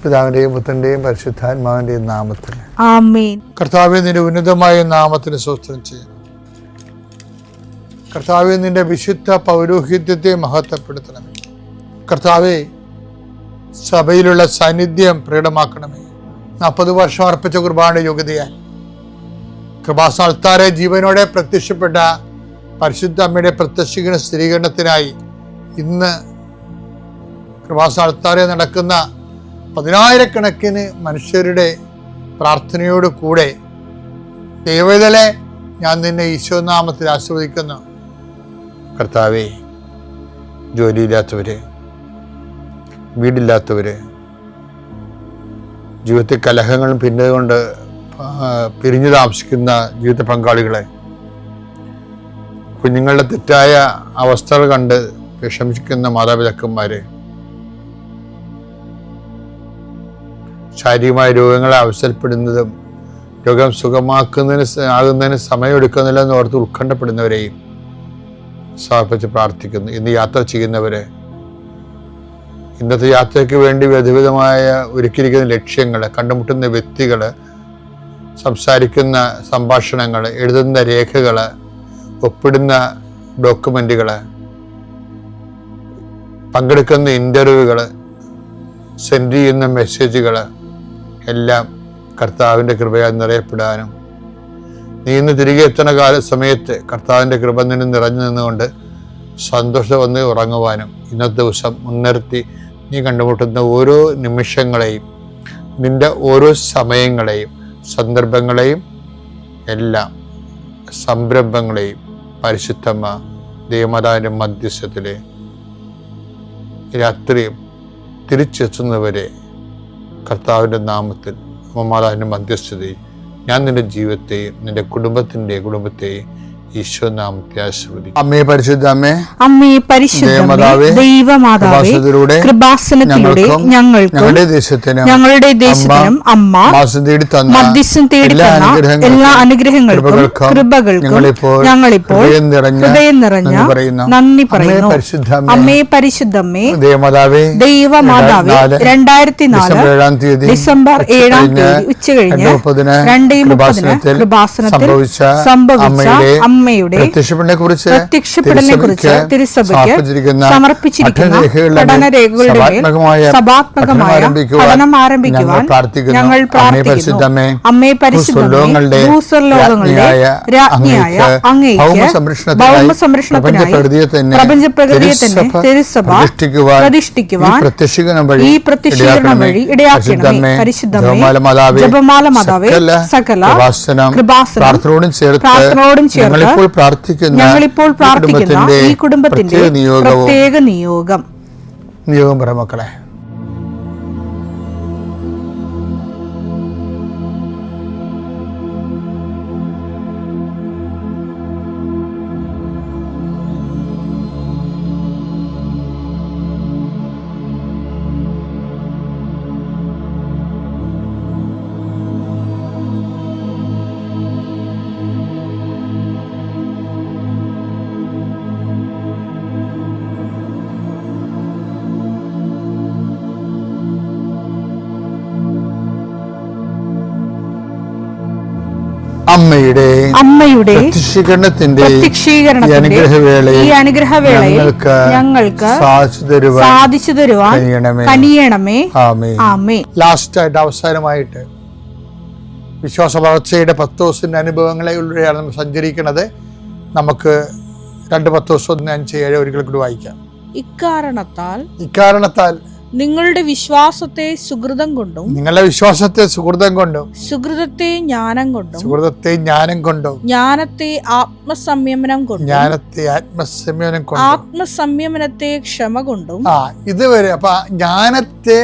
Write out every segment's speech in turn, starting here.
പിതാവിന്റെയും പുത്രന്റെയും പരിശുദ്ധാത്മാവിന്റെയും നാമത്തിൽ ആമേൻ. കർത്താവേ, നിന്റെ ഉന്നതമായ നാമത്തിന് സ്തോത്രം ചെയ്യുന്നു. കർത്താവേ, നിന്റെ വിശുദ്ധ പൗരോഹിത്യത്തെ മഹത്വപ്പെടുത്തണമേ. കർത്താവേ, സഭയിലുള്ള സാന്നിധ്യം പ്രകടമാക്കണമേ. 40 വർഷം അർപ്പിച്ച കുർബാനയുടെ യോഗ്യതയാൽ കൃപാസ്ഥാനത്താരെ ജീവനോടെ പ്രത്യക്ഷപ്പെട്ട പരിശുദ്ധ അമ്മയുടെ പ്രത്യക്ഷീകരണ സ്ഥിരീകരണത്തിനായി ഇന്ന് കൃപാസ്ഥാനത്താരെ നടക്കുന്ന 10,000-കണക്കിന് മനുഷ്യരുടെ പ്രാർത്ഥനയോട് കൂടെ ദൈവവേദലെ ഞാൻ നിന്നെ ഈശോനാമത്തിൽ ആശീർവദിക്കുന്നു. കർത്താവേ, ജോലിയില്ലാത്തവര്, വീടില്ലാത്തവര്, ജീവിതത്തിൽ കലഹങ്ങളും കൊണ്ട് പിരിഞ്ഞു താമസിക്കുന്ന ജീവിത പങ്കാളികളെ, കുഞ്ഞുങ്ങളുടെ തെറ്റായ അവസ്ഥകൾ കണ്ട് വിഷമിക്കുന്ന മാതാപിതാക്കന്മാരെ, ശാരീരികമായ രോഗങ്ങളെ അവസരപ്പെടുന്നതും രോഗം ആകുന്നതിന് സമയമെടുക്കുന്നില്ല എന്ന് ഓർത്ത് ഉത്കണ്ഠപ്പെടുന്നവരെയും സമർപ്പിച്ച് പ്രാർത്ഥിക്കുന്നു. ഇന്ന് യാത്ര ചെയ്യുന്നവരെ, ഇന്നത്തെ യാത്രയ്ക്ക് വേണ്ടി വിവിധമായ ഒരുക്കിയിരിക്കുന്ന ലക്ഷ്യങ്ങൾ, കണ്ടുമുട്ടുന്ന വ്യക്തികൾ, സംസാരിക്കുന്ന സംഭാഷണങ്ങൾ, എഴുതുന്ന രേഖകൾ, ഒപ്പിടുന്ന ഡോക്യുമെന്റുകൾ, പങ്കെടുക്കുന്ന ഇന്റർവ്യൂകൾ, സെൻഡ് ചെയ്യുന്ന മെസ്സേജുകൾ എല്ലാം കർത്താവിൻ്റെ കൃപയാൽ നിറയപ്പെടാനും നീ ഇന്ന് തിരികെ എത്തുന്ന സമയത്ത് കർത്താവിൻ്റെ കൃപ നിന്നും നിറഞ്ഞു നിന്നുകൊണ്ട് സന്തോഷം വന്ന് ഉറങ്ങുവാനും ഇന്നത്തെ ദിവസം മുൻനിർത്തി നീ കണ്ടുമുട്ടുന്ന ഓരോ നിമിഷങ്ങളെയും, നിന്റെ ഓരോ സമയങ്ങളെയും, സന്ദർഭങ്ങളെയും, എല്ലാ സംരംഭങ്ങളെയും പരിശുദ്ധമ്മ ദൈവമാതാവിൻ്റെ മധ്യസ്ഥത്തിലെ രാത്രിയും തിരിച്ചെത്തുന്നവരെ കർത്താവിൻ്റെ നാമത്തിൽ മാതാവിൻ്റെ മധ്യസ്ഥതയും ഞാൻ നിന്റെ ജീവിതത്തെയും നിന്റെ കുടുംബത്തെയും ഈശോ നാമത്തെ ആശീർവദിക്കും. അമ്മേ പരിശുദ്ധ അമ്മേ, അമ്മേ പരിശുദ്ധ ദൈവമാതാവേ, കൃപാസനത്തിലൂടെ ഞങ്ങളുടെ ദേശത്തിനും അമ്മ മധ്യസ്ഥം തേടി തന്ന എല്ലാ അനുഗ്രഹങ്ങൾക്കും കൃപകൾക്കും ഞങ്ങളിപ്പോൾ ഹൃദയം നിറഞ്ഞ നന്ദി പറയുന്നു. അമ്മേ പരിശുദ്ധമ്മേ ദൈവമാതാവേ, 2004 ഡിസംബർ 7 ഉച്ചകഴിഞ്ഞ് 2:30 കൃപാസനത്തിൽ സംഭവിച്ച അമ്മയുടെ പ്രത്യക്ഷപ്പെടലിനെ കുറിച്ച് തിരുസഭയ്ക്ക് സമർപ്പിച്ചിരിക്കുന്ന പഠനരേഖകളുടെ മേൽ സഭാത്മകമായ പഠനം ആരംഭിക്കുവാൻ ഞങ്ങൾ പ്രാർത്ഥിക്കുന്നു. അമ്മേ പരിശുദ്ധമേ, ഭൂസ്വർലോകങ്ങളുടെ രാജ്ഞിയായ അങ്ങേയ്ക്ക് ഭൗമസംരക്ഷണത്തിനായി പ്രപഞ്ചപ്രകൃതിയെ തന്നെ തിരുസഭ പ്രതിഷ്ഠിക്കുവാൻ ഈ പ്രത്യക്ഷീകരണം വഴി ഇടയാക്കണമേ. പരിശുദ്ധമേ, ജപമാല മാതാവേ, സകല കൃപാസനം പ്രാർത്ഥനയോടും ചേർത്ത് ഞങ്ങളിപ്പോൾ പ്രാർത്ഥിക്കുന്ന ഈ കുടുംബത്തിന്റെ പ്രത്യേക നിയോഗം പറ മക്കളെ. അമ്മയുടെ പ്രത്യക്ഷീകരണത്തിന്റെ ഈ അനുഗ്രഹവേളയിൽ ഞങ്ങൾക്ക് സാധിച്ചു തരുവാൻ കനിയണമേ. ആമേൻ. ലാസ്റ്റായിട്ട് അവസാനമായിട്ട് വിശ്വാസ വളർച്ചയുടെ 10 ദിവസത്തിന്റെ അനുഭവങ്ങളിലൂടെയാണ് നമ്മൾ സഞ്ചരിക്കുന്നത്. നമുക്ക് 2 10 ദിവസം 5-7 ഒരിക്കൽ കൂടി വായിക്കാം. ഇക്കാരണത്താൽ നിങ്ങളുടെ വിശ്വാസത്തെ സുഹൃതം കൊണ്ടും സുഹൃതത്തെ ജ്ഞാനം കൊണ്ടും ജ്ഞാനത്തെ ആത്മസംയമനം കൊണ്ടും ആത്മസംയമനത്തെ ക്ഷമ കൊണ്ടും ഇതുവരെ അപ്പൊ ജ്ഞാനത്തെ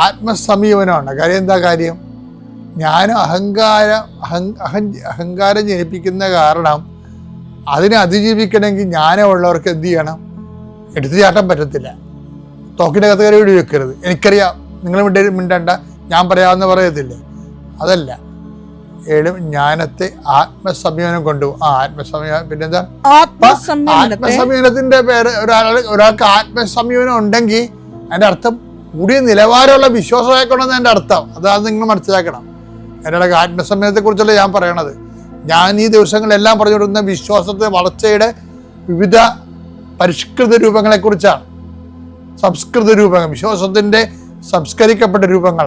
ആത്മസംയമനമാണ്. കാര്യം എന്താ കാര്യം? ജ്ഞാനം അഹങ്കാരം ജനിപ്പിക്കുന്ന കാരണം അതിനെ അതിജീവിക്കണമെങ്കിൽ ജ്ഞാനമുള്ളവർക്ക് എന്ത് ചെയ്യണം? എടുത്തു ചാട്ടാൻ പറ്റത്തില്ല. തോക്കിൻ്റെ കത്ത് കയറി വീട് വെക്കരുത്. എനിക്കറിയാം, നിങ്ങൾ മിണ്ടണ്ട, ഞാൻ പറയാമെന്ന് പറയത്തില്ലേ, അതല്ല. ജ്ഞാനത്തെ ആത്മസംയമനം കൊണ്ടുപോകും. ആത്മസംയമനം പിന്നെന്താ? ആത്മസംയമനത്തിന്റെ പേര് ഒരാൾക്ക് ആത്മസംയമനം ഉണ്ടെങ്കിൽ അതിന്റെ അർത്ഥം കൂടിയ നിലവാരമുള്ള വിശ്വാസമായിക്കൊണ്ടെന്ന് എൻ്റെ അർത്ഥം. അതാണ് നിങ്ങൾ മനസ്സിലാക്കണം. എൻ്റെ ആത്മസംയമനത്തെക്കുറിച്ചല്ല ഞാൻ പറയണത്. ഞാൻ ഈ ദിവസങ്ങളെല്ലാം പറഞ്ഞുകൊടുക്കുന്ന വിശ്വാസത്തെ വളർച്ചയുടെ വിവിധ പരിഷ്കൃത രൂപങ്ങളെക്കുറിച്ചാണ്. സംസ്കൃത രൂപങ്ങൾ, വിശ്വാസത്തിന്റെ സംസ്കരിക്കപ്പെട്ട രൂപങ്ങൾ.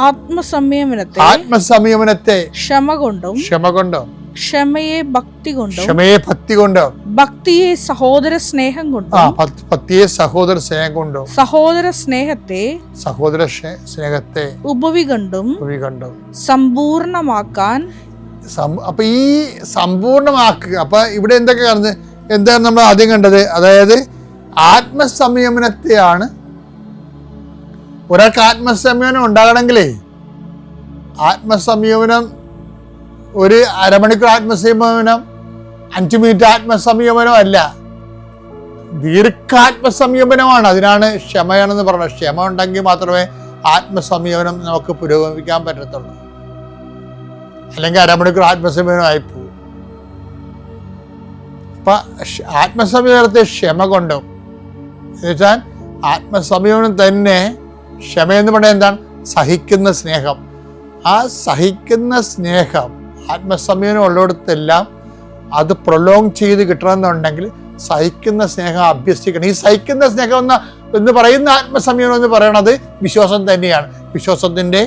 ആത്മസംയമനത്തെ ക്ഷമ കൊണ്ടും, ക്ഷമയെ ഭക്തി കൊണ്ടും, ഭക്തിയെ സഹോദര സ്നേഹം കൊണ്ടും, സഹോദര സ്നേഹത്തെ ഉപവി കൊണ്ടും സമ്പൂർണമാക്കാൻ. അപ്പൊ ഈ സമ്പൂർണമാക്കുക, അപ്പൊ ഇവിടെ എന്താണ് നമ്മൾ ആദ്യം കണ്ടത്? അതായത് ആത്മസംയമനത്തെയാണ്. ഒരാൾക്ക് ആത്മസംയമനം ഉണ്ടാകണമെങ്കിലേ, ആത്മസംയമനം ഒരു അരമണിക്കൂർ ആത്മസംയമനം, 5 മിനിറ്റ് ആത്മസംയമനം അല്ല, ദീർഘാത്മസംയമനമാണ്. അതിനാണ് ക്ഷമയാണെന്ന് പറയുന്നത്. ക്ഷമ ഉണ്ടെങ്കിൽ മാത്രമേ ആത്മസംയമനം നമുക്ക് പുരോഗമിക്കാൻ പറ്റത്തുള്ളൂ. അല്ലെങ്കിൽ അരമണിക്കൂർ ആത്മസംയമനം ആയിപ്പോവും. അപ്പൊ ആത്മസംയമനത്തെ ക്ഷമ കൊണ്ടും, എന്നുവെച്ചാൽ ആത്മസംയമനം തന്നെ, ക്ഷമയെന്ന് പറഞ്ഞാൽ എന്താണ്? സഹിക്കുന്ന സ്നേഹം. ആ സഹിക്കുന്ന സ്നേഹം, ആത്മസംയമനം ഉള്ളിടത്തെല്ലാം അത് പ്രൊലോങ് ചെയ്ത് കിട്ടണമെന്നുണ്ടെങ്കിൽ സഹിക്കുന്ന സ്നേഹം അഭ്യസിക്കണം. ഈ സഹിക്കുന്ന സ്നേഹം എന്ന് പറയുന്ന ആത്മസംയമനം എന്ന് പറയുന്നത് വിശ്വാസം തന്നെയാണ്. വിശ്വാസത്തിൻ്റെ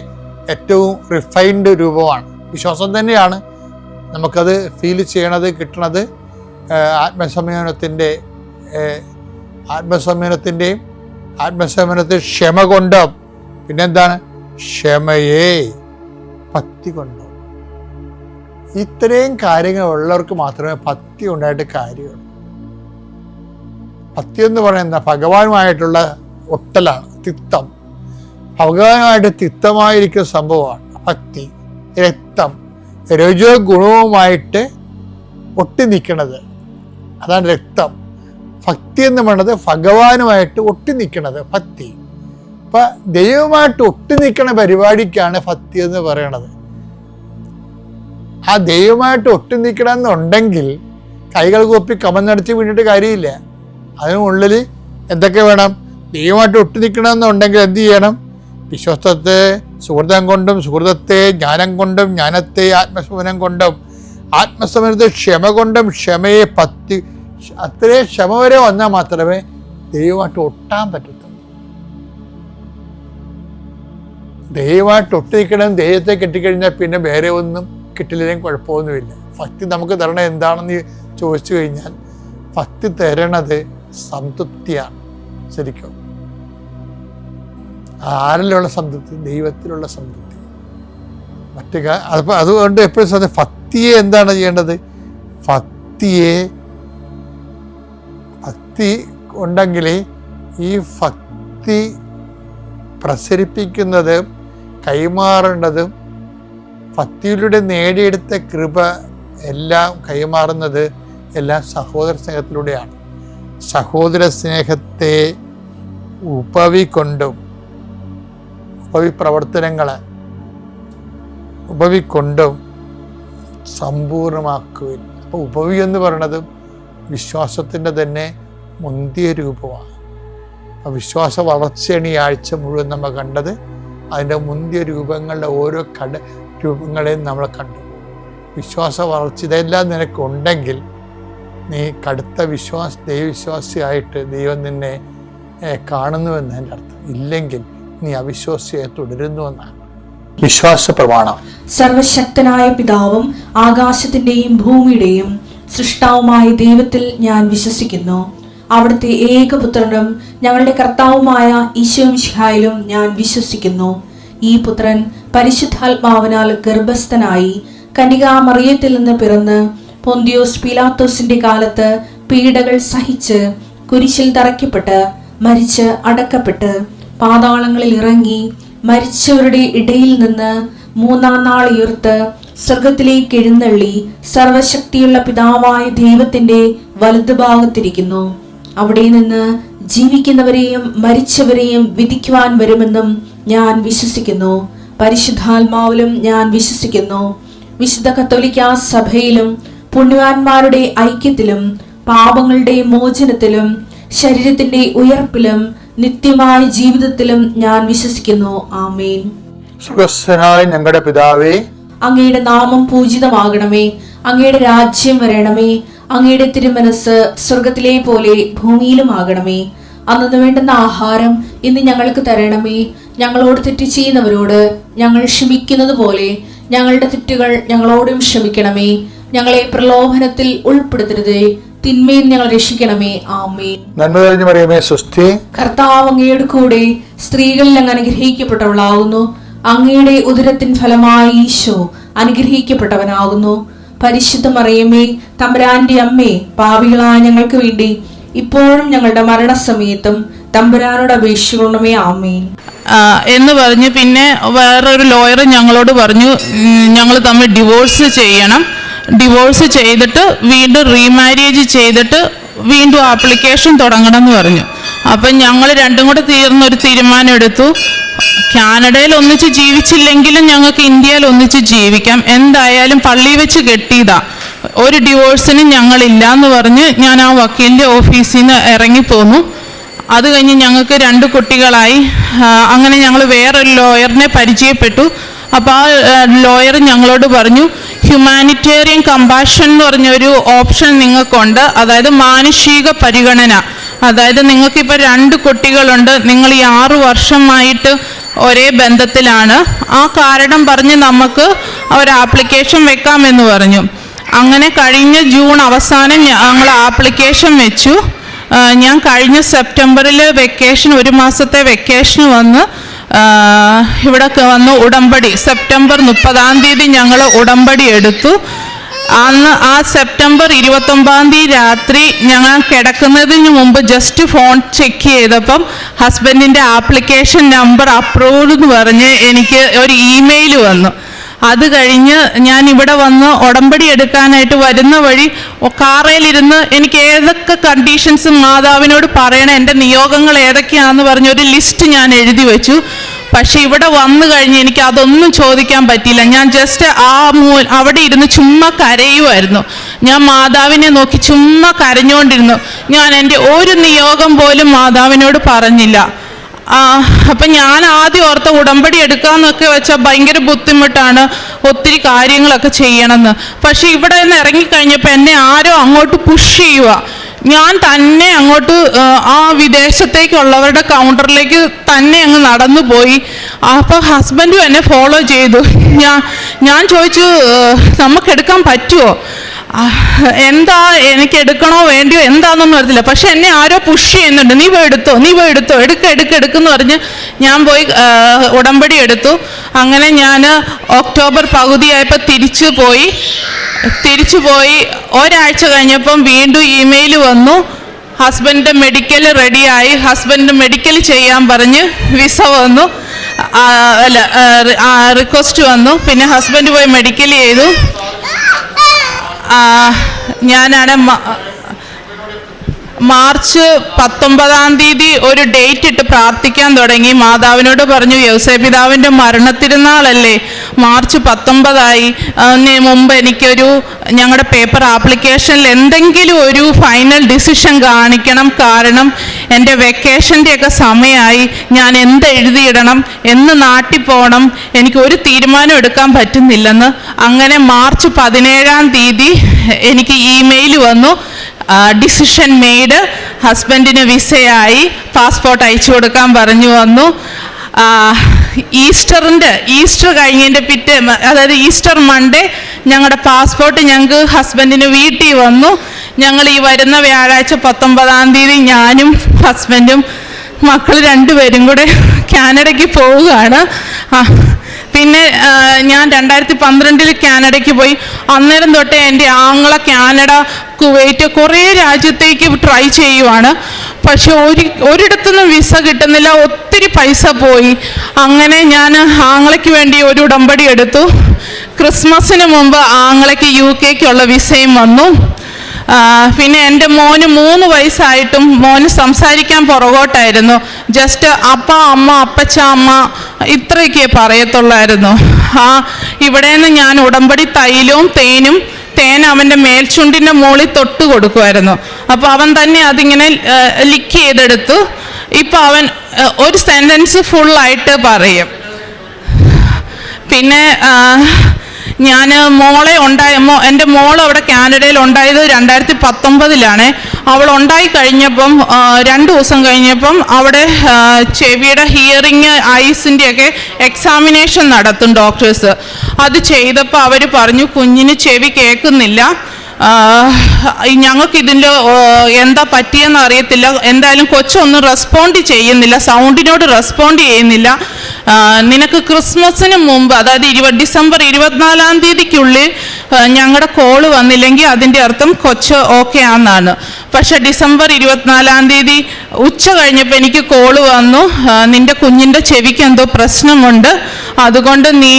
ഏറ്റവും റിഫൈൻഡ് രൂപമാണ്. വിശ്വാസം തന്നെയാണ് നമുക്കത് ഫീൽ ചെയ്യണത്, കിട്ടണത്. ആത്മസംയമനത്തെ ക്ഷമ കൊണ്ടും, പിന്നെന്താണ്? ക്ഷമയെ ഭക്തി കൊണ്ടും. ഇത്രയും കാര്യങ്ങൾ ഉള്ളവർക്ക് മാത്രമേ ഭക്തി ഉണ്ടായിട്ട് കാര്യമുള്ളൂ. ഭക്തി എന്ന് പറയുന്ന ഭഗവാനുമായിട്ടുള്ള ഒട്ടലാണ്, തിക്തം. ഭഗവാനുമായിട്ട് തിക്തമായിരിക്കുന്ന സംഭവമാണ് ഭക്തി. രക്തം, രജോ ഗുണവുമായിട്ട് ഒട്ടി നിൽക്കുന്നത്, അതാണ് രക്തം. ഭക്തി എന്ന് പറയുന്നത് ഭഗവാനുമായിട്ട് ഒട്ടി നിൽക്കുന്നത് ഭക്തി. അപ്പം ദൈവമായിട്ട് ഒട്ടി നിൽക്കുന്ന പരിപാടിക്കാണ് ഭക്തി എന്ന് പറയണത്. ആ ദൈവമായിട്ട് ഒട്ടി നിൽക്കണമെന്നുണ്ടെങ്കിൽ കൈകൾ കൂപ്പി കമന്നടിച്ച് വീണിട്ട് കാര്യമില്ല. അതിനുള്ളിൽ എന്തൊക്കെ വേണം? ദൈവമായിട്ട് ഒട്ടി നിൽക്കണമെന്നുണ്ടെങ്കിൽ എന്ത് ചെയ്യണം? വിശ്വാസത്തെ സുഹൃതം കൊണ്ടും, സുഹൃതത്തെ ജ്ഞാനം കൊണ്ടും, ജ്ഞാനത്തെ ആത്മസംയമനം കൊണ്ടും, ആത്മസംയമനത്തെ ക്ഷമ കൊണ്ടും, ക്ഷമയെ ഭക്തി. അത്രയും ക്ഷമ വരെ വന്നാൽ മാത്രമേ ദൈവമായിട്ട് ഒട്ടാൻ പറ്റത്തുള്ളൂ. ദൈവമായിട്ട് ഒട്ടി നിൽക്കണം. ദൈവത്തെ കെട്ടിക്കഴിഞ്ഞാൽ പിന്നെ വേറെ ഒന്നും കിട്ടില്ലെങ്കിലും കുഴപ്പമൊന്നുമില്ല. ഭക്തി നമുക്ക് തരണത് എന്താണെന്ന് ചോദിച്ചു കഴിഞ്ഞാൽ ഭക്തി തരണത് സംതൃപ്തിയാണ്. ശരിക്കും ആരിലുള്ള സംതൃപ്തി? ദൈവത്തിലുള്ള സംതൃപ്തി. അതുകൊണ്ട് എപ്പോഴും ഭക്തിയെ എന്താണ് ചെയ്യേണ്ടത്? ഭക്തി ഉണ്ടെങ്കിൽ ഈ ഭക്തി പ്രസരിപ്പിക്കുന്നത്, കൈമാറേണ്ടതും, ഭക്തിയിലൂടെ നേടിയെടുത്ത കൃപ എല്ലാം കൈമാറുന്നത് എല്ലാം സഹോദര സ്നേഹത്തിലൂടെയാണ്. സഹോദര സ്നേഹത്തെ ഉപവിക്കൊണ്ടും, ഉപവിപ്രവർത്തനങ്ങളെ ഉപവിക്കൊണ്ടും സമ്പൂർണമാക്കുവിൻ. അപ്പോൾ ഉപവി എന്ന് പറയുന്നത് വിശ്വാസത്തിൻ്റെ തന്നെ മുന്തിയ രൂപമാണ്. വിശ്വാസ വളർച്ചയാണ് ഈ ആഴ്ച മുഴുവൻ നമ്മൾ കണ്ടത്. അതിൻ്റെ മുന്തിയ രൂപങ്ങളുടെ ഓരോ രൂപങ്ങളെയും നമ്മൾ കണ്ടു. വിശ്വാസ വളർച്ച ഇതെല്ലാം നിനക്കുണ്ടെങ്കിൽ നീ കടുത്ത ദൈവവിശ്വാസിയായിട്ട് ദൈവം നിന്നെ കാണുന്നുവെന്ന് എൻ്റെ അർത്ഥം. ഇല്ലെങ്കിൽ നീ അവിശ്വാസിയായി തുടരുന്നുവെന്നാണ് വിശ്വാസ പ്രമാണം. സർവശക്തനായ പിതാവും ആകാശത്തിന്റെയും ഭൂമിയുടെയും സൃഷ്ടാവുമായ ദൈവത്തിൽ ഞാൻ വിശ്വസിക്കുന്നു. അവിടുത്തെ ഏകപുത്രനും ഞങ്ങളുടെ കർത്താവുമായ ഈശോ മിശിഹായിലും ഞാൻ വിശ്വസിക്കുന്നു. ഈ പുത്രൻ പരിശുദ്ധാത്മാവിനാൽ ഗർഭസ്ഥനായി കന്യകാമറിയത്തിൽ നിന്ന് പിറന്ന് പൊന്തിയോസ് പീലാത്തോസിന്റെ കാലത്ത് പീഡകൾ സഹിച്ച് കുരിശിൽ തറയ്ക്കപ്പെട്ട് മരിച്ച് അടക്കപ്പെട്ട് പാതാളങ്ങളിൽ ഇറങ്ങി മരിച്ചവരുടെ ഇടയിൽ നിന്ന് 3-ാം നാൾ ഉയർത്ത് സ്വർഗത്തിലേക്ക് എഴുന്നള്ളി സർവശക്തിയുള്ള പിതാവായ ദൈവത്തിന്റെ വലതുഭാഗത്തിരിക്കുന്നു. അവിടെ നിന്ന് ജീവിക്കുന്നവരെയും മരിച്ചവരെയും വിധിക്കുവാൻ വരുമെന്നും ഞാൻ വിശ്വസിക്കുന്നു. പരിശുദ്ധാത്മാവിലും ഞാൻ വിശ്വസിക്കുന്നു. വിശുദ്ധ കത്തോലിക്കാ സഭയിലും പുണ്യവാന്മാരുടെ ഐക്യത്തിലും പാപങ്ങളുടെ മോചനത്തിലും ശരീരത്തിന്റെ ഉയർപ്പിലും നിത്യമായ ജീവിതത്തിലും ഞാൻ വിശ്വസിക്കുന്നു. ആമേൻ. സ്വർഗ്ഗസ്ഥനായ ഞങ്ങളുടെ പിതാവേ, അങ്ങയുടെ നാമം പൂജിതമാകണമേ. അങ്ങയുടെ രാജ്യം വരണമേ. അങ്ങയുടെ തിരുമനസ് സ്വർഗത്തിലെ പോലെ ഭൂമിയിലും ആകണമേ. അന്നു വേണ്ടുന്ന ആഹാരം ഇന്ന് ഞങ്ങൾക്ക് തരണമേ. ഞങ്ങളോട് തെറ്റ് ചെയ്യുന്നവരോട് ഞങ്ങൾ ക്ഷമിക്കുന്നത് പോലെ ഞങ്ങളുടെ തെറ്റുകൾ ഞങ്ങളോടും ക്ഷമിക്കണമേ. ഞങ്ങളെ പ്രലോഭനത്തിൽ ഉൾപ്പെടുത്തരുതേ, തിന്മയിൽ ഞങ്ങൾ രക്ഷിക്കണമേ. ആമേൻ. നന്മ നിറഞ്ഞ മറിയമേ, സ്വസ്തി. കർത്താവ് അങ്ങയുടെ കൂടെ സ്ത്രീകളിൽ അങ്ങ് അനുഗ്രഹിക്കപ്പെട്ടവളാകുന്നു. അങ്ങയുടെ ഉദരത്തിൻ ഫലമായി ഈശോ അനുഗ്രഹിക്കപ്പെട്ടവനാകുന്നു. പരിശുദ്ധ മറിയമേ, തമ്പുരാന്റെ അമ്മേ, പാപികളായ ഞങ്ങൾക്ക് വേണ്ടി ഇപ്പോഴും ഞങ്ങളുടെ മരണസമയത്തും തമ്പുരാനോട് അപേക്ഷിക്കണമേ. ആമേൻ എന്ന് പറഞ്ഞു. പിന്നെ വേറൊരു ലോയർ ഞങ്ങളോട് പറഞ്ഞു, ഞങ്ങൾ തമ്മിൽ ഡിവോഴ്സ് ചെയ്യണം. ഡിവോഴ്സ് ചെയ്തിട്ട് വീണ്ടും റീമാരേജ് ചെയ്തിട്ട് വീണ്ടും ആപ്ലിക്കേഷൻ തുടങ്ങണം എന്ന് പറഞ്ഞു. അപ്പം ഞങ്ങൾ രണ്ടും കൂടെ തീർന്നൊരു തീരുമാനം എടുത്തു. കാനഡയിൽ ഒന്നിച്ച് ജീവിച്ചില്ലെങ്കിലും ഞങ്ങൾക്ക് ഇന്ത്യയിൽ ഒന്നിച്ച് ജീവിക്കാം, എന്തായാലും പള്ളി വെച്ച് കെട്ടിയതാ, ഒരു ഡിവോഴ്സിനും ഞങ്ങളില്ല എന്ന് പറഞ്ഞ് ഞാൻ ആ വക്കീലിൻ്റെ ഓഫീസിൽ നിന്ന് ഇറങ്ങിപ്പോന്നു. അത് കഴിഞ്ഞ് ഞങ്ങൾക്ക് 2 കുട്ടികളായി. അങ്ങനെ ഞങ്ങൾ വേറൊരു ലോയറിനെ പരിചയപ്പെട്ടു. അപ്പോൾ ആ ലോയർ ഞങ്ങളോട് പറഞ്ഞു, ഹ്യൂമാനിറ്റേറിയൻ കമ്പാഷൻ എന്ന് പറഞ്ഞൊരു ഓപ്ഷൻ നിങ്ങൾക്കുണ്ട്. അതായത് മാനുഷിക പരിഗണന. അതായത് നിങ്ങൾക്കിപ്പോൾ 2 കുട്ടികളുണ്ട്, നിങ്ങൾ ഈ 6 വർഷമായിട്ട് ഒരേ ബന്ധത്തിലാണ്, ആ കാരണം പറഞ്ഞ് നമുക്ക് ഒരു ആപ്ലിക്കേഷൻ വെക്കാമെന്ന് പറഞ്ഞു. അങ്ങനെ കഴിഞ്ഞ ജൂൺ അവസാനം ഞങ്ങൾ ആപ്ലിക്കേഷൻ വെച്ചു. ഞാൻ കഴിഞ്ഞ സെപ്റ്റംബറിൽ വെക്കേഷൻ, 1 മാസത്തെ വെക്കേഷന് വന്ന് ഇവിടെ വന്ന് ഉടമ്പടി സെപ്റ്റംബർ 30 ഞങ്ങൾ ഉടമ്പടി എടുത്തു. അന്ന് ആ സെപ്റ്റംബർ 29 രാത്രി ഞങ്ങൾ കിടക്കുന്നതിന് മുമ്പ് ജസ്റ്റ് ഫോൺ ചെക്ക് ചെയ്തപ്പം ഹസ്ബൻഡിൻ്റെ ആപ്ലിക്കേഷൻ നമ്പർ അപ്രൂവ്ഡ് എന്ന് പറഞ്ഞ് എനിക്ക് ഒരു ഇമെയിൽ വന്നു. അത് കഴിഞ്ഞ് ഞാൻ ഇവിടെ വന്ന് ഉടമ്പടി എടുക്കാനായിട്ട് വരുന്ന വഴി കാറയിലിരുന്ന് എനിക്ക് ഏതൊക്കെ കണ്ടീഷൻസ് മാതാവിനോട് പറയണം, എൻ്റെ നിയോഗങ്ങൾ ഏതൊക്കെയാണെന്ന് പറഞ്ഞൊരു ലിസ്റ്റ് ഞാൻ എഴുതി വെച്ചു. പക്ഷെ ഇവിടെ വന്നു കഴിഞ്ഞ് എനിക്ക് അതൊന്നും ചോദിക്കാൻ പറ്റിയില്ല. ഞാൻ ജസ്റ്റ് അവിടെ ഇരുന്ന് ചുമ്മാ കരയുമായിരുന്നു. ഞാൻ മാതാവിനെ നോക്കി ചുമ്മാ കരഞ്ഞുകൊണ്ടിരുന്നു. ഞാൻ എൻ്റെ ഒരു നിയോഗം പോലും മാതാവിനോട് പറഞ്ഞില്ല. അപ്പം ഞാൻ ആദ്യം ഓർത്ത ഉടമ്പടി എടുക്കാമെന്നൊക്കെ വെച്ചാൽ ഭയങ്കര ബുദ്ധിമുട്ടാണ്, ഒത്തിരി കാര്യങ്ങളൊക്കെ ചെയ്യണമെന്ന്. പക്ഷെ ഇവിടെ നിന്ന് ഇറങ്ങിക്കഴിഞ്ഞപ്പോൾ എന്നെ ആരോ അങ്ങോട്ട് പുഷ് ചെയ്യുക. ഞാൻ തന്നെ അങ്ങോട്ട് ആ വിദേശത്തേക്കുള്ളവരുടെ കൗണ്ടറിലേക്ക് തന്നെ അങ്ങ് നടന്നു പോയി. അപ്പോൾ ഹസ്ബൻഡും എന്നെ ഫോളോ ചെയ്തു. ഞാൻ ചോദിച്ചു, നമുക്ക് എടുക്കാൻ പറ്റുമോ, എന്താ എനിക്ക് എടുക്കണോ വേണ്ടിയോ എന്താണെന്നൊന്നും അറിയില്ല. പക്ഷെ എന്നെ ആരോ പുഷ് ചെയ്യുന്നുണ്ട്, നീ പോയി എടുത്തോ എടുക്കെന്ന് പറഞ്ഞ് ഞാൻ പോയി ഉടമ്പടി എടുത്തു. അങ്ങനെ ഞാൻ ഒക്ടോബർ പകുതിയായപ്പോൾ തിരിച്ചു പോയി. ഒരാഴ്ച കഴിഞ്ഞപ്പം വീണ്ടും ഇമെയിൽ വന്നു, ഹസ്ബൻഡിൻ്റെ മെഡിക്കൽ റെഡിയായി, ഹസ്ബൻഡ് മെഡിക്കൽ ചെയ്യാൻ പറഞ്ഞ് വിസ വന്നു, റിക്വസ്റ്റ് വന്നു. പിന്നെ ഹസ്ബൻഡ് പോയി മെഡിക്കൽ ചെയ്തു. ഞാനാണ് മാർച്ച് 19 ഒരു ഡേറ്റ് ഇട്ട് പ്രാർത്ഥിക്കാൻ തുടങ്ങി. മാതാവിനോട് പറഞ്ഞു, യൗസേപിതാവിൻ്റെ മരണത്തിരുന്നാളല്ലേ, മാർച്ച് 19 മുമ്പ് എനിക്കൊരു ഞങ്ങളുടെ പേപ്പർ ആപ്ലിക്കേഷനിൽ എന്തെങ്കിലും ഒരു ഫൈനൽ ഡിസിഷൻ കാണിക്കണം. കാരണം എൻ്റെ വെക്കേഷൻ്റെയൊക്കെ സമയമായി, ഞാൻ എന്ത് എഴുതിയിടണം, എന്ന് നാട്ടിൽ പോകണം, എനിക്ക് ഒരു തീരുമാനം എടുക്കാൻ പറ്റുന്നില്ലെന്ന്. അങ്ങനെ മാർച്ച് 17 എനിക്ക് ഇമെയിൽ വന്നു, ഡിസിഷൻ മെയ്ഡ്, ഹസ്ബൻഡിന് വിസയായി, പാസ്പോർട്ട് അയച്ചു കൊടുക്കാൻ പറഞ്ഞു വന്നു. ഈസ്റ്റർ കഴിഞ്ഞതിൻ്റെ അതായത് ഈസ്റ്റർ മൺഡേ ഞങ്ങളുടെ പാസ്പോർട്ട് ഞങ്ങൾക്ക് ഹസ്ബൻഡിന് വീട്ടിൽ വന്നു. ഞങ്ങൾ ഈ വരുന്ന വ്യാഴാഴ്ച 19 ഞാനും ഹസ്ബൻഡും മക്കൾ 2 പേരും കൂടെ കാനഡയ്ക്ക് പോവുകയാണ്. പിന്നെ ഞാൻ 2012 കാനഡയ്ക്ക് പോയി. അന്നേരം തൊട്ടേ എൻ്റെ ആങ്ങളെ കാനഡ, കുവൈറ്റ് കുറേ രാജ്യത്തേക്ക് ട്രൈ ചെയ്യുവാണ്. പക്ഷെ ഒരിടത്തുനിന്നും വിസ കിട്ടുന്നില്ല, ഒത്തിരി പൈസ പോയി. അങ്ങനെ ഞാൻ ആങ്ങളയ്ക്ക് വേണ്ടി ഒരു ഉടമ്പടി എടുത്തു. ക്രിസ്മസിന് മുമ്പ് ആങ്ങളയ്ക്ക് UK വിസയും വന്നു. പിന്നെ എൻ്റെ മോന് 3 വയസ്സായിട്ടും മോന് സംസാരിക്കാൻ പുറകോട്ടായിരുന്നു. ജസ്റ്റ് അപ്പ അമ്മ, അപ്പച്ച അമ്മ ഇത്രയൊക്കെ പറയത്തുള്ളായിരുന്നു. ഇവിടെ നിന്ന് ഞാൻ ഉടമ്പടി തൈലവും തേനും പേന അവൻ്റെ മേൽചുണ്ടിൻ്റെ മുകളിൽ തൊട്ട് കൊടുക്കുമായിരുന്നു. അപ്പോൾ അവൻ തന്നെ അതിങ്ങനെ ലിക്ക് ചെയ്തെടുത്തു. ഇപ്പം അവൻ ഒരു സെൻറ്റൻസ് ഫുള്ളായിട്ട് പറയും. പിന്നെ ഞാൻ എൻ്റെ മോൾ അവിടെ കാനഡയിൽ ഉണ്ടായത് 2019 അവൾ ഉണ്ടായി കഴിഞ്ഞപ്പം 2 ദിവസം കഴിഞ്ഞപ്പം അവിടെ ചെവിയുടെ ഹിയറിങ് ഐസിൻ്റെയൊക്കെ എക്സാമിനേഷൻ നടത്തും ഡോക്ടേഴ്സ്. അത് ചെയ്തപ്പോൾ അവർ പറഞ്ഞു കുഞ്ഞിന് ചെവി കേൾക്കുന്നില്ല, ഞങ്ങൾക്ക് ഇതിൻ്റെ എന്താ പറ്റിയെന്ന് അറിയത്തില്ല, എന്തായാലും കൊച്ചൊന്നും റെസ്പോണ്ട് ചെയ്യുന്നില്ല, സൗണ്ടിനോട് റെസ്പോണ്ട് ചെയ്യുന്നില്ല. നിനക്ക് ക്രിസ്മസിന് മുമ്പ്, അതായത് ഡിസംബർ 24 ഞങ്ങളുടെ കോള് വന്നില്ലെങ്കിൽ അതിൻ്റെ അർത്ഥം കൊച്ച് ഓക്കെ ആണെന്നാണ്. പക്ഷെ ഡിസംബർ 24 ഉച്ച കഴിഞ്ഞപ്പോൾ എനിക്ക് കോള് വന്നു, നിൻ്റെ കുഞ്ഞിൻ്റെ ചെവിക്ക് എന്തോ പ്രശ്നമുണ്ട്, അതുകൊണ്ട് നീ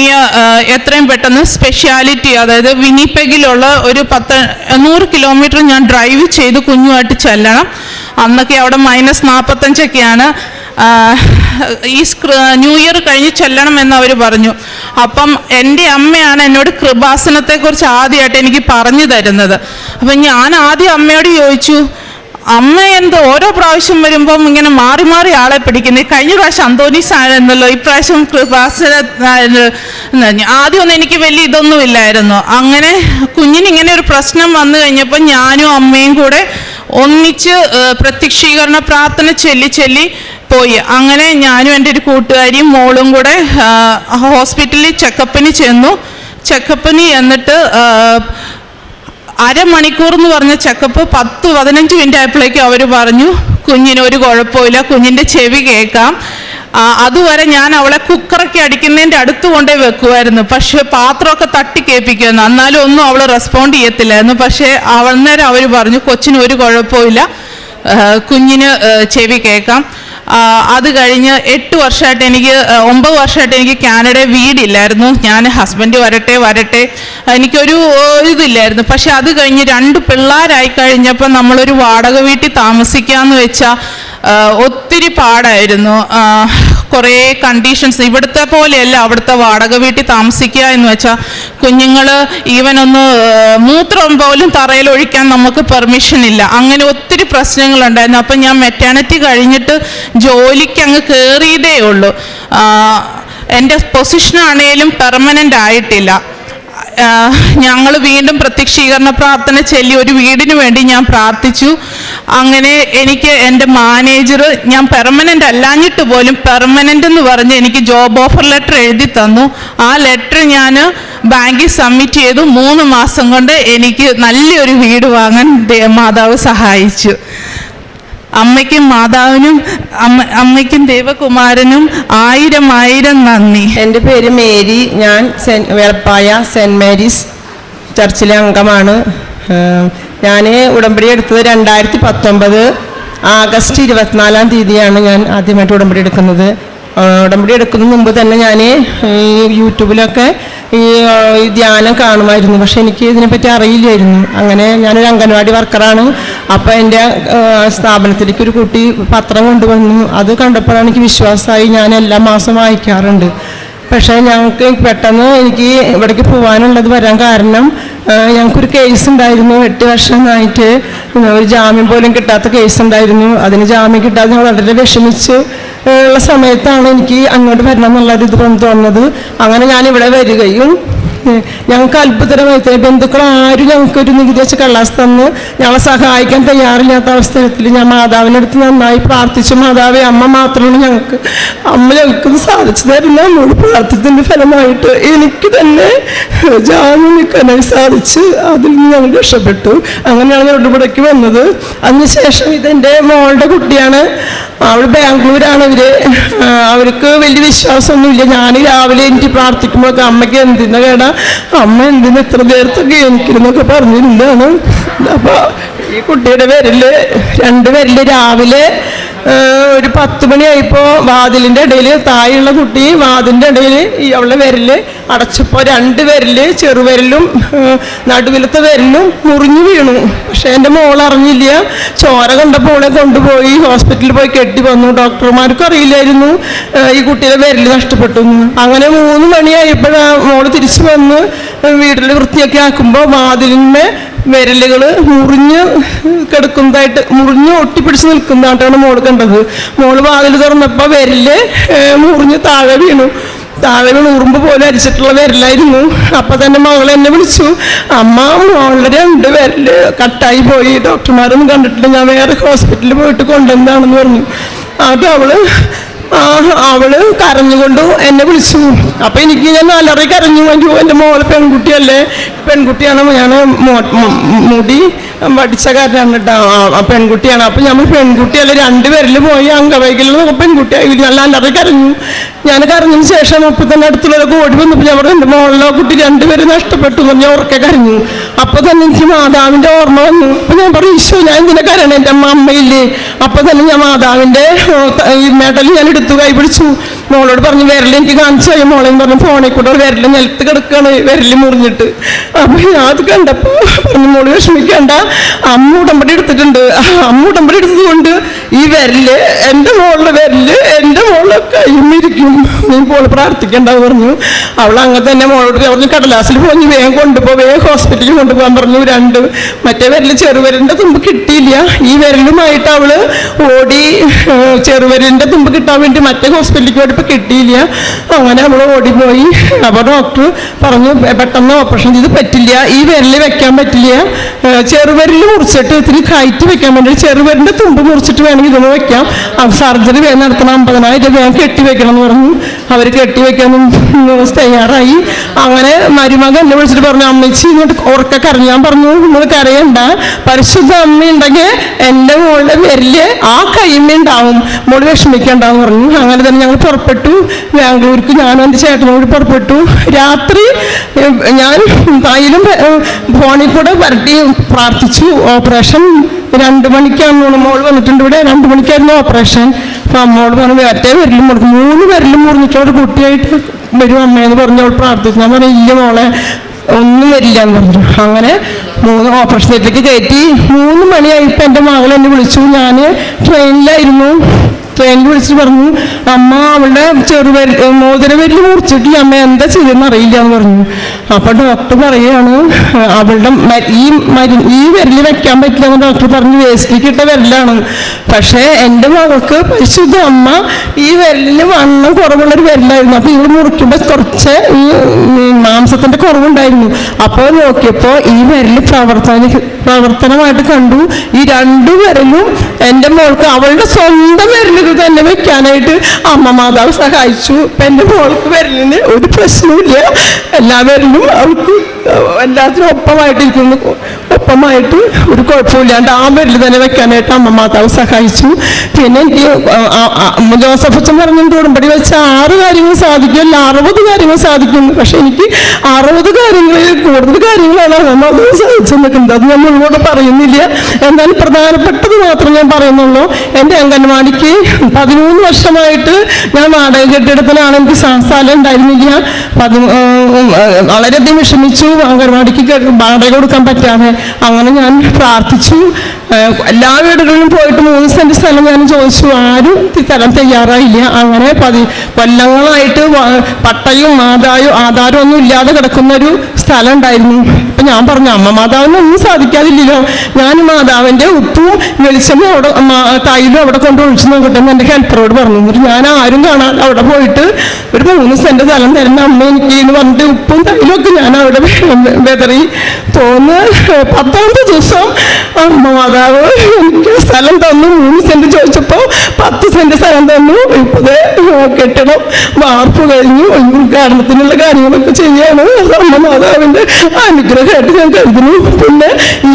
എത്രയും പെട്ടെന്ന് സ്പെഷ്യാലിറ്റി, അതായത് വിനിപെഗിലുള്ള ഒരു 100 കിലോമീറ്റർ ഞാൻ ഡ്രൈവ് ചെയ്ത് കുഞ്ഞുമായിട്ട് ചെല്ലണം. അന്നൊക്കെ അവിടെ -45 ഈ ന്യൂ ഇയർ കഴിഞ്ഞ് ചെല്ലണം എന്ന് അവർ പറഞ്ഞു. അപ്പം എൻ്റെ അമ്മയാണ് എന്നോട് കൃപാസനത്തെക്കുറിച്ച് ആദ്യമായിട്ട് എനിക്ക് പറഞ്ഞു തരുന്നത്. അപ്പം ഞാൻ ആദ്യം അമ്മയോട് ചോദിച്ചു, അമ്മ എന്തോ ഓരോ പ്രാവശ്യം വരുമ്പം ഇങ്ങനെ മാറി മാറി ആളെ പിടിക്കുന്നത്, കഴിഞ്ഞ പ്രാവശ്യം അന്തോണീസ് ആയിരുന്നല്ലോ, ഇപ്രാവശ്യം കൃപാസന. ആദ്യമൊന്നും എനിക്ക് വലിയ ഇതൊന്നും ഇല്ലായിരുന്നു. അങ്ങനെ കുഞ്ഞിനിങ്ങനെ ഒരു പ്രശ്നം വന്നു കഴിഞ്ഞപ്പോൾ ഞാനും അമ്മയും കൂടെ ഒന്നിച്ച് പ്രത്യക്ഷീകരണ പ്രാർത്ഥന ചൊല്ലി പോയി. അങ്ങനെ ഞാനും എൻ്റെ ഒരു കൂട്ടുകാരിയും മോളും കൂടെ ഹോസ്പിറ്റലിൽ ചെക്കപ്പിന് ചെന്നു. ചെക്കപ്പിന് എന്നിട്ട് അരമണിക്കൂർ എന്ന് പറഞ്ഞ ചെക്കപ്പ് 10-15 മിനിറ്റ് ആയപ്പോഴേക്കും അവർ പറഞ്ഞു കുഞ്ഞിന് ഒരു കുഴപ്പമില്ല, കുഞ്ഞിൻ്റെ ചെവി കേൾക്കാം. അതുവരെ ഞാൻ അവളെ കുക്കറൊക്കെ അടിക്കുന്നതിൻ്റെ അടുത്ത് കൊണ്ടേ വെക്കുമായിരുന്നു, പക്ഷെ പാത്രമൊക്കെ തട്ടി കേൾപ്പിക്കുമായിരുന്നു, എന്നാലും ഒന്നും അവൾ റെസ്പോണ്ട് ചെയ്യത്തില്ലായിരുന്നു. പക്ഷേ അന്നേരം അവർ പറഞ്ഞു കൊച്ചിന് ഒരു കുഴപ്പമില്ല, കുഞ്ഞിന് ചെവി കേൾക്കാം. അത് കഴിഞ്ഞ് 9 വർഷമായിട്ട് എനിക്ക് കാനഡയിൽ വീടില്ലായിരുന്നു. ഞാൻ ഹസ്ബൻഡ് വരട്ടെ എനിക്കൊരു ഇതില്ലായിരുന്നു. പക്ഷെ അത് കഴിഞ്ഞ് 2 പിള്ളേരായി കഴിഞ്ഞപ്പോൾ നമ്മളൊരു വാടക വീട്ടിൽ താമസിക്കാമെന്ന് വെച്ചാൽ ഒത്തിരി പാടായിരുന്നു. കുറേ കണ്ടീഷൻസ്, ഇവിടുത്തെ പോലെയല്ല അവിടുത്തെ വാടക വീട്ടിൽ താമസിക്കുക എന്ന് വെച്ചാൽ കുഞ്ഞുങ്ങൾ ഈവൻ ഒന്ന് മൂത്രം പോലും തറയിൽ ഒഴിക്കാൻ നമുക്ക് പെർമിഷൻ ഇല്ല. അങ്ങനെ ഒത്തിരി പ്രശ്നങ്ങളുണ്ടായിരുന്നു. അപ്പം ഞാൻ മെറ്റേണിറ്റി കഴിഞ്ഞിട്ട് ജോലിക്ക് അങ്ങ് കയറിയതേ ഉള്ളൂ. എൻ്റെ പൊസിഷനാണേലും പെർമനൻ്റ് ആയിട്ടില്ല. ഞങ്ങൾ വീണ്ടും പ്രത്യക്ഷീകരണ പ്രാർത്ഥന ചൊല്ലി ഒരു വീടിന് വേണ്ടി ഞാൻ പ്രാർത്ഥിച്ചു. അങ്ങനെ എനിക്ക് എൻ്റെ മാനേജർ, ഞാൻ പെർമനൻ്റ് അല്ലാഞ്ഞിട്ട് പോലും പെർമനൻ്റ് എന്ന് പറഞ്ഞ് എനിക്ക് ജോബ് ഓഫർ ലെറ്റർ എഴുതി തന്നു. ആ ലെറ്റർ ഞാൻ ബാങ്കിൽ സബ്മിറ്റ് ചെയ്തു. 3 മാസം കൊണ്ട് എനിക്ക് നല്ലൊരു വീട് വാങ്ങാൻ മാതാവ് സഹായിച്ചു. അമ്മയ്ക്കും മാതാവിനും അമ്മയ്ക്കും ദേവകുമാരനും 1000 നന്ദി. എൻ്റെ പേര് മേരി. ഞാൻ വേളപ്പായ സെൻറ്റ് മേരീസ് ചർച്ചിലെ അംഗമാണ്. ഞാൻ ഉടമ്പടി എടുത്തത് 2019 ആഗസ്റ്റ് 24 ഞാൻ ആദ്യമായിട്ട് ഉടമ്പടി എടുക്കുന്നത്. ഉടമ്പടി എടുക്കുന്നതിന് മുമ്പ് തന്നെ ഞാൻ യൂട്യൂബിലൊക്കെ ഈ ധ്യാനം കാണുമായിരുന്നു, പക്ഷെ എനിക്ക് ഇതിനെപ്പറ്റി അറിയില്ലായിരുന്നു. അങ്ങനെ ഞാനൊരു അംഗൻവാടി വർക്കറാണ്. അപ്പോൾ എൻ്റെ സ്ഥാപനത്തിലേക്ക് ഒരു കുട്ടി പത്രം കൊണ്ടുവന്നു. അത് കണ്ടപ്പോഴാണ് എനിക്ക് വിശ്വാസമായി. ഞാൻ എല്ലാ മാസം വായിക്കാറുണ്ട്. പക്ഷേ ഞങ്ങൾക്ക് പെട്ടെന്ന് എനിക്ക് ഇവിടേക്ക് പോകാനുള്ളത് വരാൻ കാരണം ഞങ്ങൾക്കൊരു കേസ് ഉണ്ടായിരുന്നു. 8 വർഷമായിട്ട് ഒരു ജാമ്യം പോലും കിട്ടാത്ത കേസ് ഉണ്ടായിരുന്നു. അതിന് ജാമ്യം കിട്ടാതെ ഞങ്ങൾ വളരെ വിഷമിച്ച് ഉള്ള സമയത്താണ് എനിക്ക് അങ്ങോട്ട് വരണം എന്നുള്ളൊരു ഇത് തോന്നുന്നത്. അങ്ങനെ ഞാനിവിടെ വരികയും ഞങ്ങൾക്ക് അത്ഭുതകരമായി ബന്ധുക്കൾ ആരും ഞങ്ങൾക്കൊരു നികുതി വെച്ച് കള്ളാസ് തന്ന് ഞങ്ങളെ സഹായിക്കാൻ തയ്യാറില്ലാത്ത അവസരത്തിൽ ഞാൻ മാതാവിനടുത്ത് നന്നായി പ്രാർത്ഥിച്ചു. മാതാവേ, അമ്മ മാത്രമാണ് ഞങ്ങൾക്ക് സാധിച്ചു തരുന്ന നമ്മോട് പ്രാർത്ഥിച്ചതിൻ്റെ ഫലമായിട്ട് എനിക്ക് തന്നെ ജാമ്യം നിൽക്കാനായി സാധിച്ച് അതിൽ നിന്ന് ഞങ്ങൾ രക്ഷപ്പെട്ടു. അങ്ങനെയാണ് ഞാൻ ഇവിടേക്ക് വന്നത്. അതിനുശേഷം ഇതെൻ്റെ മോളുടെ കുട്ടിയാണ്. അവൾ ബാംഗ്ലൂരാണ്. അവർക്ക് വലിയ വിശ്വാസമൊന്നുമില്ല. ഞാൻ രാവിലെ എനിക്ക് പ്രാർത്ഥിക്കുമ്പോഴൊക്കെ അമ്മയ്ക്ക് എന്തിനാ കേടാ, അമ്മ എന്തിനാ എത്ര നേരത്തൊക്കെ എനിക്കിരുന്നൊക്കെ പറഞ്ഞിരുന്നതാണ്. അപ്പോൾ ഈ കുട്ടിയുടെ 2 വിരല് രാവിലെ ഒരു 10 മണിയായപ്പോൾ വാതിലിൻ്റെ ഇടയിൽ താഴെയുള്ള കുട്ടി വാതിലിൻ്റെ ഇടയിൽ അവളുടെ വിരല് അടച്ചപ്പോൾ 2 വിരല് ചെറുവിരലും നടുവിലത്തെ വിരലും മുറിഞ്ഞു വീണു. പക്ഷെ എൻ്റെ മോൾ അറിഞ്ഞില്ല. ചോര കണ്ടപ്പോൾ അവളെ കൊണ്ടുപോയി ഹോസ്പിറ്റലിൽ പോയി കെട്ടി വന്നു. ഡോക്ടർമാർക്കും അറിയില്ലായിരുന്നു ഈ കുട്ടിയുടെ വിരല് നഷ്ടപ്പെട്ടു. അങ്ങനെ 3 മണിയായപ്പോഴാണ് മോള് തിരിച്ചു വന്ന് വീട്ടിൽ വൃത്തിയൊക്കെ ആക്കുമ്പോൾ വാതിലിന്മേ വിരലുകൾ മുറിഞ്ഞ് കിടക്കുന്നതായിട്ട് മുറിഞ്ഞ് ഒട്ടിപ്പിടിച്ച് നിൽക്കുന്നതായിട്ടാണ് മോള് കണ്ടത്. മോള് വാതിൽ തുറന്നപ്പോൾ വിരല് മുറിഞ്ഞ് താഴെ വീണു. ഉറുമ്പ് പോലെ അരിച്ചിട്ടുള്ള വിരലായിരുന്നു. അപ്പം തന്നെ മകൾ എന്നെ വിളിച്ചു, അമ്മ മോളുടെ 2 വിരല് കട്ടായി പോയി, ഡോക്ടർമാരൊന്നും കണ്ടിട്ടില്ല, ഞാൻ വേറെ ഹോസ്പിറ്റലിൽ പോയിട്ട് കൊണ്ടുവന്നതാണെന്ന് പറഞ്ഞു. അത് അവള് കരഞ്ഞുകൊണ്ട് എന്നെ വിളിച്ചു. അപ്പൊ ഞാൻ അലറി കരഞ്ഞു. എൻ്റെ മോള് പെൺകുട്ടിയാണ്, ഞാൻ മുടി പഠിച്ച കാരനാണ് കേട്ടോ, പെൺകുട്ടിയാണ്. അപ്പൊ നമ്മൾ പെൺകുട്ടിയല്ല, 2 വിരല് പോയി, അംഗവൈകല്യം പെൺകുട്ടിയായി. നല്ല അലറി കരഞ്ഞു. ഞാൻ കരഞ്ഞതിന് ശേഷം അപ്പൊ തന്നെ അടുത്തുള്ളവരൊക്കെ ഓടി വന്നപ്പോൾ ഞാൻ പറഞ്ഞു, എൻ്റെ മോളിലെ കുട്ടി 2 പേര് നഷ്ടപ്പെട്ടു എന്ന് ഞാൻ ഉറക്കെ കരഞ്ഞു. അപ്പൊ തന്നെ എനിക്ക് മാതാവിന്റെ ഓർമ്മ വന്നു. അപ്പൊ ഞാൻ പറഞ്ഞു, ഈശോ ഞാൻ എന്തിനാ കരയണേ, എൻ്റെ അമ്മയില്ലേ. അപ്പൊ തന്നെ ഞാൻ മാതാവിന്റെ ഈ മെഡൽ ഞാൻ എടുത്തു, കൈ പിടിച്ചു. മോളോട് പറഞ്ഞു, വിരല് എനിക്ക് കാണിച്ചു തരും മോളെന്ന് പറഞ്ഞു. ഫോണിൽ കൂടെ വിരല് നിലത്ത് കിടക്കാണ്, വിരല് മുറിഞ്ഞിട്ട്. അപ്പൊ ഞാൻ അത് കണ്ടപ്പോ പറഞ്ഞു, മോള് വിഷമിക്കണ്ട, അമ്മ ഉടമ്പടി എടുത്തിട്ടുണ്ട്. അമ്മ ഉടമ്പടി എടുത്തത് കൊണ്ട് ഈ വിരല്, എൻ്റെ മോളുടെ വിരല് എൻ്റെ മോളുടെ കൈമിരിക്കും, നീ പോള് പ്രാർത്ഥിക്കണ്ടെന്ന് പറഞ്ഞു. അവൾ അങ്ങനെ തന്നെ മോളോട് പറഞ്ഞു, കടലാസിൽ പോയി വേഗം വേഗം ഹോസ്പിറ്റലിൽ കൊണ്ടുപോകാൻ പറഞ്ഞു. 2 മറ്റേ വിരല് ചെറുവിരലിന്റെ തുമ്പ് കിട്ടിയില്ല. ഈ വിരലുമായിട്ട് അവള് ഓടി ചെറുവിരലിന്റെ തുമ്പ് കിട്ടാൻ വേണ്ടി മറ്റേ ഹോസ്പിറ്റലിലേക്ക് പോയപ്പോൾ കിട്ടിയില്ല. അങ്ങനെ അവൾ ഓടിപ്പോയി. അപ്പോൾ ഡോക്ടർ പറഞ്ഞു, പെട്ടെന്ന് ഓപ്പറേഷൻ ചെയ്ത് പറ്റില്ല, ഈ വിരല് വെക്കാൻ പറ്റില്ല, ചെറുവിരല് മുറിച്ചിട്ട് ഇത്തിരി ഹൈറ്റ് വെക്കാൻ വേണ്ടി ചെറുവിരലിന്റെ തുമ്പ് മുറിച്ചിട്ട് വേണമെങ്കിൽ ഇതൊന്ന് വെക്കാം, സർജറി വേഗം നടത്തണം, 50,000 വേഗം കെട്ടിവെക്കണം എന്ന് പറഞ്ഞു. അവർ കെട്ടിവെക്കാനും തയ്യാറായി. അങ്ങനെ മരുമകൻ എന്നെ വിളിച്ചിട്ട് പറഞ്ഞു, അമ്മച്ചി ഇങ്ങോട്ട് ഉറക്കെ കരഞ്ഞു. ഞാൻ പറഞ്ഞു, നിങ്ങൾ കരയണ്ട, പരിശുദ്ധ അമ്മയുണ്ടെങ്കിൽ എൻ്റെ മോളുടെ വിരല് ആ കൈമ്മയുണ്ടാവും, മോള് വിഷമിക്കണ്ടെന്ന് പറഞ്ഞു. അങ്ങനെ തന്നെ ഞങ്ങൾ പുറപ്പെട്ടു ബാംഗ്ലൂർക്ക്. ഞാനും എൻ്റെ ചേട്ടനോട് പുറപ്പെട്ടു. രാത്രി ഞാൻ തായിലും ഫോണിൽ കൂടെ വരട്ടി പ്രാർത്ഥിച്ചു. ഓപ്പറേഷൻ 2 മണിക്കാണ് മോള് വന്നിട്ടുണ്ട് ഇവിടെ. 2 മണിക്കായിരുന്നു ഓപ്പറേഷൻ. അപ്പം അമ്മോട് പറഞ്ഞു, മറ്റേ വിരലും മുറിഞ്ഞു, 3 വിരലും മുറിഞ്ഞിട്ടൊരു കുട്ടിയായിട്ട് വരും അമ്മയെന്ന് പറഞ്ഞു. അവൾ പ്രാർത്ഥിച്ചു. ഞാൻ പറഞ്ഞു, ഇല്ല മോളെ, ഒന്നും വരില്ല എന്ന് പറഞ്ഞു. അങ്ങനെ 3 ഓപ്പറേഷൻ തിയേറ്ററിലേക്ക് കയറ്റി. 3 മണിയായപ്പോൾ എൻ്റെ മകൾ എന്നെ വിളിച്ചു. ഞാൻ ട്രെയിനിലായിരുന്നു. ട്രെയിനിൽ വിളിച്ചിട്ട് പറഞ്ഞു, അമ്മ അവളുടെ മോതിരവിരൽ മുറിച്ചിട്ടില്ല, അമ്മ എന്താ ചെയ്തെന്ന് അറിയില്ല എന്ന് പറഞ്ഞു. അപ്പൊ ഡോക്ടർ പറയുകയാണ്, അവളുടെ ഈ വിരല് വെക്കാൻ പറ്റില്ല എന്ന് ഡോക്ടർ പറഞ്ഞു. വേസ്റ്റിലേക്ക് ഇട്ട വിരലാണ്. പക്ഷേ എൻ്റെ മകൾക്ക് പരിശുദ്ധ അമ്മ ഈ വിരലിന് വണ്ണം കുറവുള്ളൊരു വിരലായിരുന്നു. അപ്പൊ ഇവൾ മുറിക്കുമ്പോൾ കുറച്ച് ഈ മാംസത്തിന്റെ കുറവുണ്ടായിരുന്നു. അപ്പോൾ നോക്കിയപ്പോൾ ഈ വിരല് പ്രവർത്തനമായിട്ട് കണ്ടു. ഈ 2 വിരലും എൻ്റെ മോൾക്ക് അവളുടെ സ്വന്തം വിരലുകൾ തന്നെ വെക്കാനായിട്ട് അമ്മ മാതാവ് സഹായിച്ചു. ഇപ്പം എൻ്റെ മോൾക്ക് വിരലിന് ഒരു പ്രശ്നമില്ല, എല്ലാ വിരലും അവൾക്ക് എല്ലാത്തിനും ഒപ്പമായിട്ടിരിക്കുന്നു. ഒപ്പമായിട്ട് ഒരു കുഴപ്പമില്ലാണ്ട് ആ വിരൽ തന്നെ വെക്കാനായിട്ട് അമ്മ മാതാവ് സഹായിച്ചു. പിന്നെ എനിക്ക് ജോസഫ് അച്ഛൻ പറഞ്ഞിട്ട് ഉടമ്പടി വെച്ച 6 കാര്യങ്ങൾ സാധിക്കുമല്ല, 60 കാര്യങ്ങൾ സാധിക്കുന്നു. പക്ഷെ എനിക്ക് 60 കാര്യങ്ങളിൽ കൂടുതൽ കാര്യങ്ങളാണ് അമ്മ സാധിച്ചു നിൽക്കുന്നത്. അത് ഞാൻ മുഴുവൻ പറയുന്നില്ല. എന്നാലും പ്രധാനപ്പെട്ടത് മാത്രം ഞാൻ പറയുന്നുള്ളൂ. എൻ്റെ അംഗൻവാടിക്ക് 13 വർഷമായിട്ട് ഞാൻ വാടക കെട്ടിടത്തിലാണ്. എനിക്ക് സ്ഥലം ഉണ്ടായിരുന്നില്ല. വളരെയധികം വിഷമിച്ചു. അംഗൻവാടിക്ക് വാടക കൊടുക്കാൻ പറ്റാതെ അങ്ങനെ ഞാൻ പ്രാർത്ഥിച്ചു. എല്ലാ വീടുകളിലും പോയിട്ട് 3 സെന്റ് സ്ഥലം ഞാൻ ചോദിച്ചു. ആരും തരാൻ തയ്യാറായില്ല. അങ്ങനെ കൊല്ലങ്ങളായിട്ട് പട്ടയും ആധാരവും ഒന്നും ഇല്ലാതെ കിടക്കുന്നൊരു സ്ഥലം ഉണ്ടായിരുന്നു. അപ്പൊ ഞാൻ പറഞ്ഞു, അമ്മ മാതാവിനൊന്നും സാധിക്കാതില്ലല്ലോ, ഞാൻ മാതാവിന്റെ ഉപ്പും വെളിച്ചെണ്ണ അവിടെ തൈലും അവിടെ കൊണ്ട് ഒഴിച്ചു നോക്കട്ടെ എന്ന് എൻ്റെ ഹെൽപ്പറോട് പറഞ്ഞു. എന്നിട്ട് ഞാൻ ആരും കാണാൻ അവിടെ പോയിട്ട് ഒരു 3 സെന്റ് സ്ഥലം തരുന്ന അമ്മ എനിക്ക് എന്ന് പറഞ്ഞിട്ട് ഉപ്പും തൈലും ഒക്കെ ഞാൻ അവിടെ വെതറി പോന്ന്. 10ാമത്തെ ദിവസം അമ്മ മാതാവ് എനിക്ക് സ്ഥലം തന്നു. 3 സെന്റ് ചോദിച്ചപ്പോൾ 10 സെന്റ് സ്ഥലം തന്നു. ഇപ്പത് കെട്ടിടം വാർപ്പ് കഴിഞ്ഞു. ഉദ്ഘാടനത്തിനുള്ള കാര്യങ്ങളൊക്കെ ചെയ്യാണ്. അമ്മ മാതാവിന്റെ അനുഗ്രഹമായിട്ട് ഞാൻ കരുതുന്നു. പിന്നെ ഈ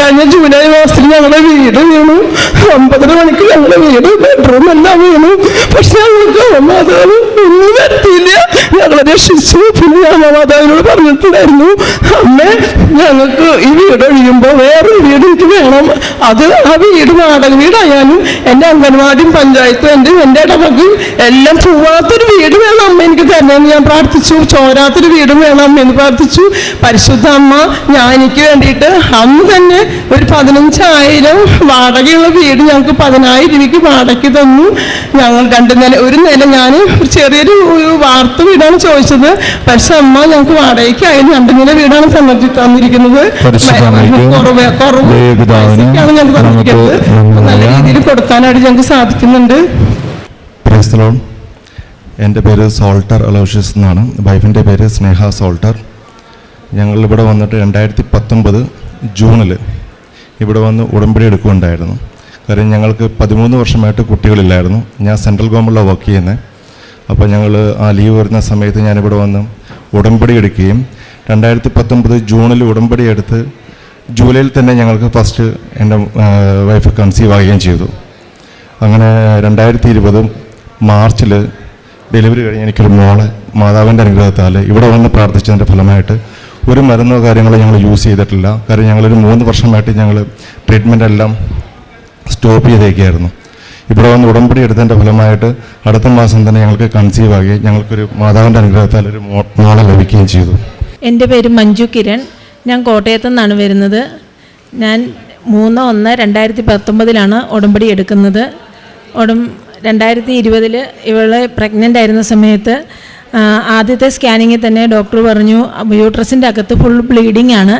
കഴിഞ്ഞ ജൂലൈ മാസത്തിൽ ഞങ്ങളുടെ വീട് വീണു. 9:30 മണിക്ക് ഞങ്ങളുടെ വീട് ബെഡ്റൂം എല്ലാം വീണു. പക്ഷെ ഞങ്ങൾക്ക് മാതാവ് ഒന്നും വരുത്തിയില്ല. ഞങ്ങൾ മക്കളെ രക്ഷിച്ചു. പിന്നെ ഞാൻ മാതാവിനോട് പറഞ്ഞിട്ടുണ്ടായിരുന്നു, അമ്മ ഞങ്ങൾക്ക് ഈ വീട് ഒഴിയുമ്പോൾ വേറൊരു വീട് എനിക്ക് വേണം. അത് ആ വീട് വാടക വീടായാലും എൻ്റെ അംഗൻവാടിയും പഞ്ചായത്തും എൻ്റെ ഇടവകയും എല്ലാം പോവാത്തൊരു വീട് വേണം അമ്മ എനിക്ക് തരണമെന്ന് ഞാൻ പ്രാർത്ഥിച്ചു. ചോരാത്തൊരു വീടും വേണം അമ്മ എന്ന് പ്രാർത്ഥിച്ചു. പരിശുദ്ധ അമ്മ ഞാൻ എനിക്ക് വേണ്ടിയിട്ട് അന്ന് തന്നെ ഒരു 15,000 വാടകയുള്ള വീട് ഞങ്ങൾക്ക് 10,000 രൂപയ്ക്ക് വാടകയ്ക്ക് തന്നു. ഞങ്ങൾ 2 നില, ഒരു നില ഞാൻ ഒരു ചെറിയൊരു വാർത്ത വീടാണ് ചോദിച്ചത്. പക്ഷെ അമ്മ ഞങ്ങൾക്ക് വാടകയ്ക്കായാലും 2 നില വീടാണ് തന്നിരിക്കുന്നത്. ഞങ്ങൾക്ക് തന്നിരിക്കുന്നത് നല്ല രീതിയിൽ കൊടുക്കാനായിട്ട് ഞങ്ങൾക്ക് സാധിക്കുന്നുണ്ട്. എൻ്റെ പേര് സോൾട്ടർ അലോഷ്യസ് എന്നാണ്. വൈഫിൻ്റെ പേര് സ്നേഹ സോൾട്ടർ. ഞങ്ങളിവിടെ വന്നിട്ട് 2019 ജൂണിൽ ഇവിടെ വന്ന് ഉടമ്പടി എടുക്കുകയുണ്ടായിരുന്നു. കാര്യം ഞങ്ങൾക്ക് 13 വർഷമായിട്ട് കുട്ടികളില്ലായിരുന്നു. ഞാൻ സെൻട്രൽ ഗവൺമെൻറ്റിലാണ് വർക്ക് ചെയ്യുന്നത്. അപ്പോൾ ഞങ്ങൾ ആ ലീവ് വരുന്ന സമയത്ത് ഞാനിവിടെ വന്ന് ഉടമ്പടി എടുക്കുകയും 2019 ജൂണിൽ ഉടമ്പടി എടുത്ത് ജൂലൈയിൽ തന്നെ ഞങ്ങൾക്ക് ഫസ്റ്റ് എൻ്റെ വൈഫ് കൺസീവ് ആവുകയും ചെയ്തു. അങ്ങനെ 2020 മാർച്ചിൽ ഡെലിവറി കഴിഞ്ഞ് എനിക്കൊരു മോളെ മാതാവിൻ്റെ അനുഗ്രഹത്താൽ ഇവിടെ വന്ന് പ്രാർത്ഥിച്ചതിൻ്റെ ഫലമായിട്ട് ഒരു മരുന്നോ കാര്യങ്ങളോ ഞങ്ങൾ യൂസ് ചെയ്തിട്ടില്ല. കാര്യം ഞങ്ങളൊരു 3 വർഷമായിട്ട് ഞങ്ങൾ ട്രീറ്റ്മെൻ്റ് എല്ലാം സ്റ്റോപ്പ് ചെയ്തേക്കായിരുന്നു. ഇവിടെ വന്ന് ഉടമ്പടി എടുത്തതിൻ്റെ ഫലമായിട്ട് അടുത്ത മാസം തന്നെ ഞങ്ങൾക്ക് കൺസീവ് ആകുകയും ഞങ്ങൾക്കൊരു മാതാവിൻ്റെ അനുഗ്രഹത്താൽ ഒരു മോളെ ലഭിക്കുകയും ചെയ്തു. എൻ്റെ പേര് മഞ്ജു കിരൺ. ഞാൻ കോട്ടയത്തു നിന്നാണ് വരുന്നത്. ഞാൻ 3/1/2019 ഉടമ്പടി എടുക്കുന്നത്. 2020 ഇവളെ പ്രഗ്നൻ്റ് ആയിരുന്ന സമയത്ത് ആദ്യത്തെ സ്കാനിങ്ങിൽ തന്നെ ഡോക്ടർ പറഞ്ഞു യൂട്രസിൻ്റെ അകത്ത് ഫുൾ ബ്ലീഡിംഗ് ആണ്,